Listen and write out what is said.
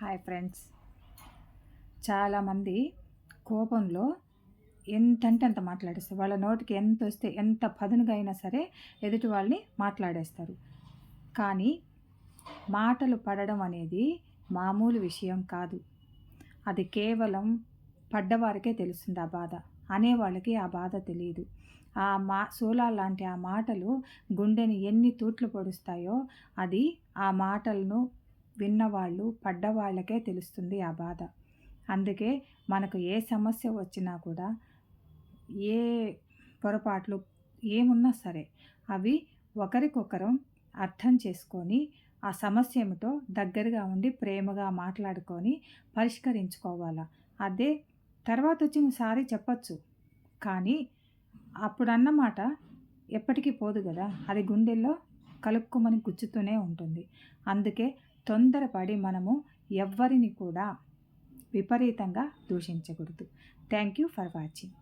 Hi friends. చాలామంది కోపంలో ఎంతంటే అంత మాట్లాడేస్తారు. వాళ్ళ నోటికి ఎంత వస్తే ఎంత పదునుగా అయినా సరే ఎదుటి వాళ్ళని మాట్లాడేస్తారు. కానీ మాటలు పడడం అనేది మామూలు విషయం కాదు. అది కేవలం పడ్డవారికే తెలుస్తుంది ఆ బాధ. అనేవాళ్ళకి ఆ బాధ తెలీదు. శూలాలు లాంటి ఆ మాటలు గుండెని ఎన్ని తూట్లు పొడుస్తాయో అది ఆ మాటలను విన్నవాళ్ళు పడ్డవాళ్ళకే తెలుస్తుంది ఆ బాధ. అందుకే మనకు ఏ సమస్య వచ్చినా కూడా ఏ పొరపాట్లు ఏమున్నా సరే అవి ఒకరికొకరం అర్థం చేసుకొని ఆ సమస్య ఏమిటో దగ్గరగా ఉండి ప్రేమగా మాట్లాడుకొని పరిష్కరించుకోవాలా. అదే తర్వాత వచ్చిన సారీ చెప్పచ్చు. కానీ అప్పుడన్న మాట ఎప్పటికీ పోదు కదా! అది గుండెల్లో కలుక్కుమని గుచ్చుతూనే ఉంటుంది. అందుకే తొందరపడి మనము ఎవ్వరిని కూడా విపరీతంగా దూషించకూడదు. Thank you for watching.